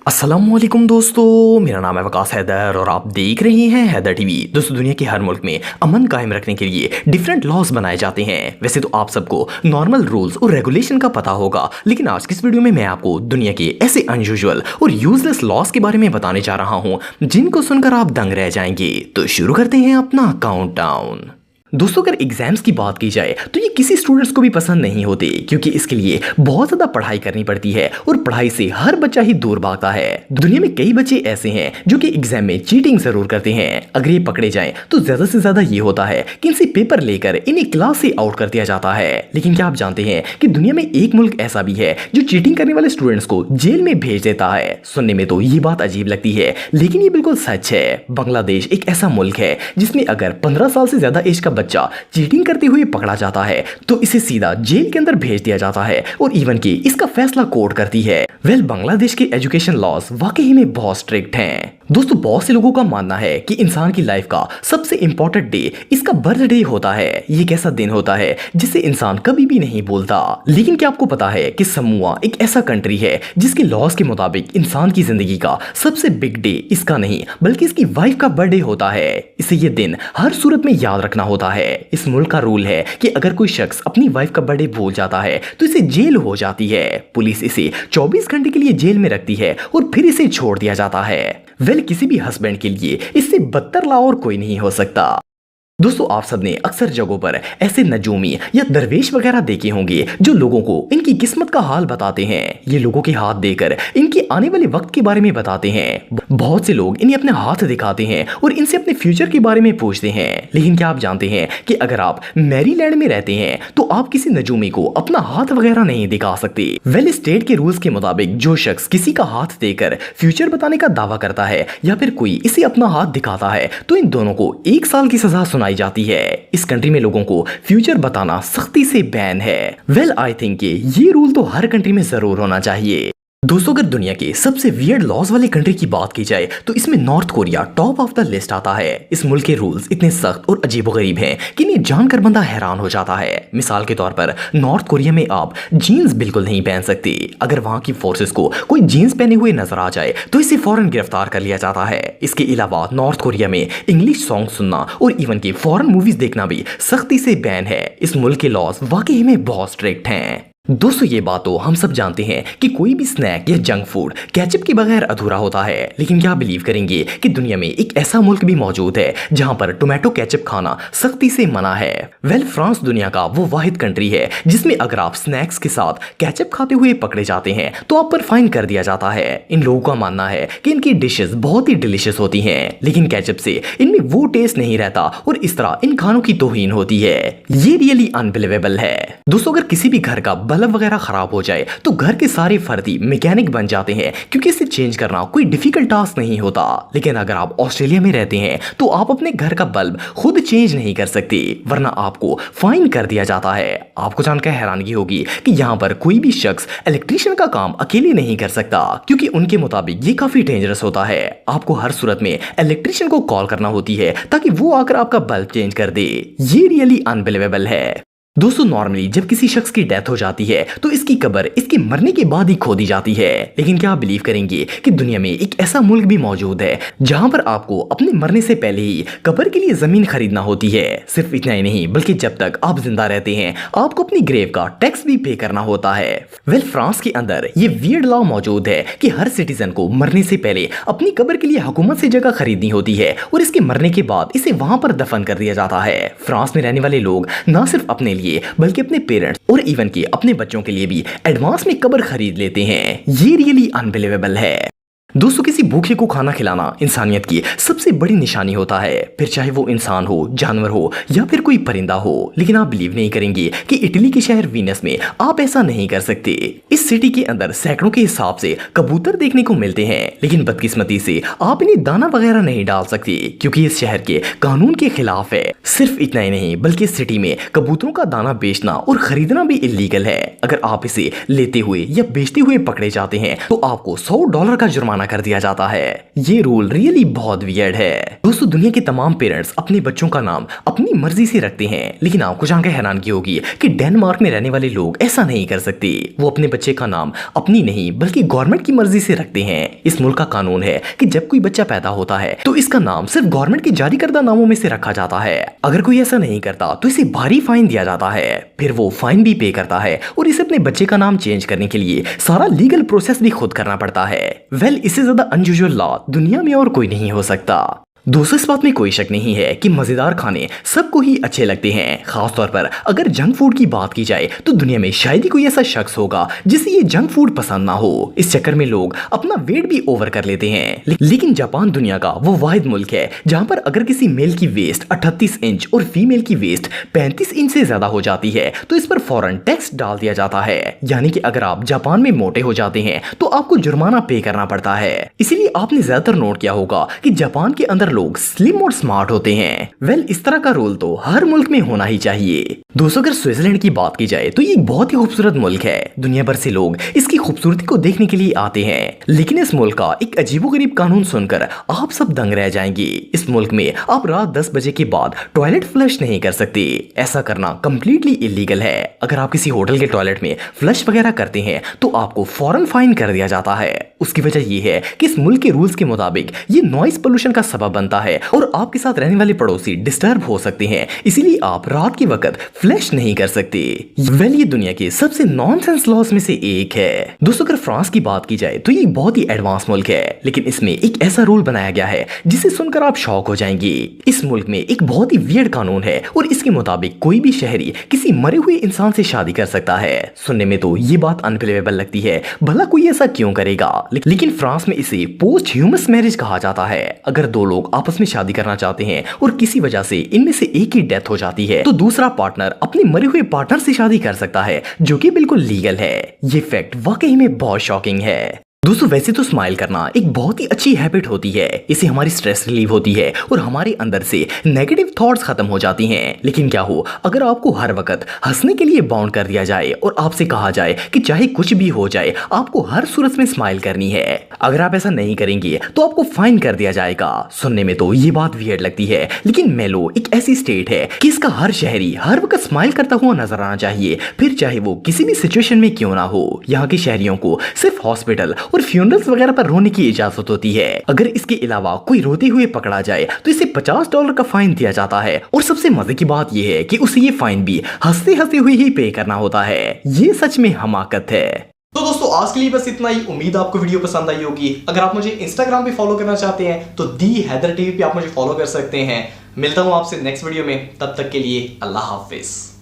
अस्सलामुअलैकुम दोस्तों, मेरा नाम है वकास हैदर और आप देख रहे हैं हैदर टीवी। दोस्तों, दुनिया के हर मुल्क में अमन कायम रखने के लिए डिफरेंट लॉज बनाए जाते हैं। वैसे तो आप सबको नॉर्मल रूल्स और रेगुलेशन का पता होगा, लेकिन आज की इस वीडियो में मैं आपको दुनिया के ऐसे अनयूजुअल और यूजलेस लॉज के बारे में बताने जा रहा हूँ जिनको सुनकर आप दंग रह जाएंगे। तो शुरू करते हैं अपना काउंटडाउन। दोस्तों, अगर एग्जाम्स की बात की जाए तो ये किसी स्टूडेंट्स को भी पसंद नहीं होते, क्योंकि इसके लिए बहुत ज्यादा पढ़ाई करनी पड़ती है और पढ़ाई से हर बच्चा ही दूर भागता है। दुनिया में कई बच्चे ऐसे हैं जो कि एग्जाम में चीटिंग जरूर करते हैं। अगर ये पकड़े जाएं तो ज्यादा से ज्यादा ये होता है कि इनसे पेपर लेकर इन्हें क्लास से आउट कर दिया जाता है। लेकिन क्या आप जानते हैं कि दुनिया में एक मुल्क ऐसा भी है जो चीटिंग करने वाले स्टूडेंट्स को जेल में भेज देता है। सुनने में तो ये बात अजीब लगती है, लेकिन ये बिल्कुल सच है। बांग्लादेश एक ऐसा मुल्क है जिसमें अगर 15 साल से ज्यादा एज का बच्चा चीटिंग करते हुए पकड़ा जाता है तो इसे सीधा जेल के अंदर भेज दिया जाता है और इवन की इसका फैसला कोर्ट करती है। बांग्लादेश के एजुकेशन लॉज वाकई में बहुत स्ट्रिक्ट हैं। दोस्तों, बहुत से लोगों का मानना है कि इंसान की लाइफ का सबसे इंपॉर्टेंट डे इसका बर्थडे होता है। ये एक ऐसा दिन होता है जिसे इंसान कभी भी नहीं भूलता। लेकिन क्या आपको पता है कि समूआ एक ऐसा कंट्री है जिसके लॉज के मुताबिक इंसान की जिंदगी का सबसे बिग डे इसका नहीं बल्कि इसकी वाइफ का बर्थडे होता है। इसे ये दिन हर सूरत में याद रखना होता है। इस मुल्क का रूल है कि अगर कोई शख्स अपनी वाइफ का बर्थडे भूल जाता है तो इसे जेल हो जाती है। पुलिस इसे 24 घंटे के लिए जेल में रखती है और फिर इसे छोड़ दिया जाता है। किसी भी हस्बैंड के लिए इससे बदतर ला और कोई नहीं हो सकता। दोस्तों, आप सबने अक्सर जगहों पर ऐसे नजूमी या दरवेश वगैरह देखे होंगे जो लोगों को इनकी किस्मत का हाल बताते हैं। ये लोगों के हाथ देकर इनके आने वाले वक्त के बारे में बताते हैं। बहुत से लोग इन्हें अपने हाथ दिखाते हैं और इनसे अपने फ्यूचर के बारे में पूछते हैं। लेकिन क्या आप जानते हैं कि अगर आप मैरीलैंड में रहते हैं तो आप किसी नजूमी को अपना हाथ वगैरह नहीं दिखा सकते। स्टेट के रूल्स के मुताबिक जो शख्स किसी का हाथ देकर फ्यूचर बताने का दावा करता है या फिर कोई इसे अपना हाथ दिखाता है तो इन दोनों को 1 साल की सजा सुनाई जाती है। इस कंट्री में लोगों को फ्यूचर बताना सख्ती से बैन है। आई थिंक ये रूल तो हर कंट्री में जरूर होना चाहिए। दोस्तों, अगर दुनिया के सबसे वियर्ड लॉज वाले कंट्री की बात की जाए तो इसमें north Korea top of the list आता है। इस मुल्क के रूल्स इतने सख्त और अजीबोगरीब हैं कि इन्हें जानकर बंदा हैरान हो जाता है। मिसाल के तौर पर नॉर्थ कोरिया में आप जीन्स बिल्कुल नहीं पहन सकते। अगर वहां की फोर्सेस को कोई जीन्स पहने हुए नजर आ जाए तो इसे फौरन गिरफ्तार कर लिया जाता है। इसके अलावा नॉर्थ कोरिया में इंग्लिश सॉन्ग सुनना और इवन की फॉरेन मूवीज देखना भी सख्ती से बैन है। इस मुल्क के लॉज वाकई में बहुत स्ट्रिक्ट हैं। दोस्तों, ये बात तो हम सब जानते हैं कि कोई भी स्नैक या जंक फूड केचप के बगैर अधूरा होता है। लेकिन क्या आप बिलीव करेंगे कि दुनिया में एक ऐसा मुल्क भी मौजूद है जहां पर टोमेटो केचप खाना सख्ती से मना है। फ्रांस दुनिया का वो वाहिद कंट्री है जिसमें अगर आप स्नैक्स के साथ केचप खाते हुए पकड़े जाते हैं तो आप पर फाइन कर दिया जाता है। इन लोगों का मानना है कि इनकी डिशेस बहुत ही डिलीशियस होती हैं, लेकिन केचप से इनमें वो टेस्ट नहीं रहता और इस तरह इन खानों की तौहीन होती है। ये रियली अनबिलीवेबल है। दोस्तों, अगर किसी भी घर का बल्ब वगैरह खराब हो जाए तो घर के सारे फर्दी मैकेनिक बन जाते हैं, क्योंकि इसे चेंज करना कोई डिफिकल्ट टास्क नहीं होता। लेकिन अगर आप ऑस्ट्रेलिया में रहते हैं तो आप अपने घर का बल्ब खुद चेंज नहीं कर सकते, वरना आपको फाइन कर दिया जाता है। आपको जानकर हैरानगी होगी कि यहाँ पर कोई भी शख्स इलेक्ट्रिशियन का काम अकेले नहीं कर सकता, क्योंकि उनके मुताबिक ये काफी डेंजरस होता है। आपको हर सूरत में इलेक्ट्रिशियन को कॉल करना होती है ताकि वो आकर आपका बल्ब चेंज कर दे। ये रियली अनबिलीवेबल है। दोस्तों, नॉर्मली जब किसी शख्स की डेथ हो जाती है तो इसकी कब्र इसके मरने के बाद ही खोदी जाती है। लेकिन क्या आप बिलीव करेंगे कि दुनिया में एक ऐसा मुल्क भी मौजूद है जहां पर आपको अपने मरने से पहले ही कब्र के लिए जमीन खरीदना होती है। सिर्फ इतना ही नहीं बल्कि जब तक आप जिंदा रहते हैं आपको अपनी ग्रेव का टैक्स भी पे करना होता है। फ्रांस के अंदर ये वियर्ड लॉ मौजूद है कि हर सिटीजन को मरने से पहले अपनी कब्र के लिए हुकूमत से जगह खरीदनी होती है और इसके मरने के बाद इसे वहां पर दफन कर दिया जाता है। फ्रांस में रहने वाले लोग न सिर्फ अपने बल्कि अपने पेरेंट्स और इवन के अपने बच्चों के लिए भी एडवांस में कब्र खरीद लेते हैं। ये रियली अनबिलीवेबल है। दोस्तों, किसी भूखे को खाना खिलाना इंसानियत की सबसे बड़ी निशानी होता है, फिर चाहे वो इंसान हो, जानवर हो या फिर कोई परिंदा हो। लेकिन आप बिलीव नहीं करेंगे कि इटली के शहर वीनस में आप ऐसा नहीं कर सकते। इस सिटी के अंदर सैकड़ों के हिसाब से कबूतर देखने को मिलते हैं, लेकिन बदकिस्मती से आप इन्हें दाना वगैरह नहीं डाल सकते, क्योंकि इस शहर के कानून के खिलाफ है। सिर्फ इतना ही नहीं बल्कि इस सिटी में कबूतरों का दाना बेचना और खरीदना भी इलीगल है। अगर आप इसे लेते हुए या बेचते हुए पकड़े जाते हैं तो आपको $100 का जुर्माना मना कर दिया जाता है। ये रूल रियली बहुत वियर्ड है। दोस्तों दुनिया के तमाम पेरेंट्स अपने बच्चों का नाम अपनी मर्जी से रखते हैं, लेकिन आपको जानकर हैरानगी होगी कि डेनमार्क में रहने वाले लोग ऐसा नहीं कर सकते। वो अपने बच्चे का नाम अपनी नहीं बल्कि गवर्नमेंट की मर्जी से रखते हैं। इस मुल्क का कानून है कि जब कोई बच्चा पैदा होता है तो इसका नाम सिर्फ गवर्नमेंट के जारी करदा नामों में से रखा जाता है। अगर कोई ऐसा नहीं करता तो इसे भारी फाइन दिया जाता है। फिर वो फाइन भी पे करता है और इसे अपने बच्चे का नाम चेंज करने के लिए सारा लीगल प्रोसेस भी खुद करना पड़ता है। वेल, इससे ज्यादा अनयूजुअल लॉ दुनिया में और कोई नहीं हो सकता। दोस्तों इस बात में कोई शक नहीं है कि मजेदार खाने सबको ही अच्छे लगते हैं। खासतौर पर अगर जंक फूड की बात की जाए तो दुनिया में शायद ही कोई ऐसा शख्स होगा जिसे ये जंक फूड पसंद ना हो। इस चक्कर में लोग अपना वेट भी ओवर कर लेते हैं। लेकिन जापान दुनिया का वो वाहिद मुल्क है जहां पर अगर किसी मेल की वेस्ट 38 इंच और फीमेल की वेस्ट 35 इंच से ज्यादा हो जाती है तो इस पर फौरन टैक्स डाल दिया जाता है। यानी कि अगर आप जापान में मोटे हो जाते हैं तो आपको जुर्माना पे करना पड़ता है। इसीलिए आपने ज्यादातर नोट किया होगा कि जापान के अंदर लोग स्लिम और स्मार्ट होते हैं। वेल, इस तरह का रोल तो हर मुल्क में होना ही चाहिए। दोस्तों अगर स्विट्जरलैंड की बात की जाए तो ये एक बहुत ही खूबसूरत मुल्क है। दुनिया भर से लोग इसकी खूबसूरती को देखने के लिए आते हैं। लेकिन इस मुल्क का एक अजीबोगरीब कानून सुनकर आप सब दंग रह जाएंगे। इस मुल्क में आप रात 10 बजे के बाद टॉयलेट फ्लश नहीं कर सकते। ऐसा करना कंप्लीटली इलीगल है। अगर आप किसी होटल के टॉयलेट में फ्लश वगैरह करते हैं तो आपको फौरन फाइन कर दिया जाता है। उसकी वजह यह है कि इस मुल्क के रूल्स के मुताबिक ये नॉइस पोल्यूशन का सबब बनता है और आपके साथ रहने वाले पड़ोसी डिस्टर्ब हो सकते हैं। इसीलिए आप रात के वक्त फ्लैश नहीं कर सकते। वेल, ये दुनिया के सबसे नॉनसेंस लॉज में से एक है। दोस्तों अगर फ्रांस की बात की जाए तो ये बहुत ही एडवांस मुल्क है, लेकिन इसमें एक ऐसा रूल बनाया गया है जिसे सुनकर आप शॉक हो जाएंगे। इस मुल्क में एक बहुत ही वियर्ड कानून है और इसके मुताबिक कोई भी शहरी किसी मरे हुए इंसान से शादी कर सकता है। सुनने में तो ये बात अनबिलीवेबल लगती है, भला कोई ऐसा क्यों करेगा। लेकिन फ्रांस में इसे पोस्ट ह्यूमस मैरिज कहा जाता है। अगर दो लोग आपस में शादी करना चाहते हैं और किसी वजह से इनमें से एक की डेथ हो जाती है तो दूसरा पार्टनर अपने मरे हुए पार्टनर से शादी कर सकता है, जो कि बिल्कुल लीगल है। ये फैक्ट वाकई में बहुत शॉकिंग है। दोस्तों वैसे तो स्माइल करना एक बहुत ही अच्छी हैबिट होती है। इससे हमारी स्ट्रेस रिलीव होती है और हमारे अंदर से नेगेटिव थॉट्स खत्म हो जाती हैं। लेकिन क्या हो अगर आपको हर वक्त हंसने के लिए बाउंड कर दिया जाए और आपसे कहा जाए कि चाहे कुछ भी हो जाए आपको हर सूरत में स्माइल करनी है। अगर आप ऐसा नहीं करेंगे तो आपको फाइन कर दिया जाएगा। सुनने में तो ये बात वियर्ड लगती है, लेकिन मेलो एक ऐसी स्टेट है कि इसका हर शहरी हर वक्त स्माइल करता हुआ नजर आना चाहिए, फिर चाहे वो किसी भी सिचुएशन में क्यों ना हो। यहाँ के शहरियों को सिर्फ हॉस्पिटल और फ्यूनरल्स वगैरह पर रोने की इजाजत होती है। अगर इसके अलावा कोई रोते हुए पकड़ा जाए तो इसे $50 का फाइन दिया जाता है। और सबसे मजे की बात यह है कि उसे ये फाइन भी हंसते हंसते हुए ही पे करना होता है। ये सच में हमाकत है। तो दोस्तों आज के लिए बस इतना ही। उम्मीद आपको वीडियो पसंद आई होगी। अगर आप मुझे इंस्टाग्राम पे फॉलो करना चाहते हैं तो दी हैदर टीवी पे आप मुझे फॉलो कर सकते हैं। मिलता हूं आपसे नेक्स्ट वीडियो में, तब तक के लिए अल्लाह हाफिज।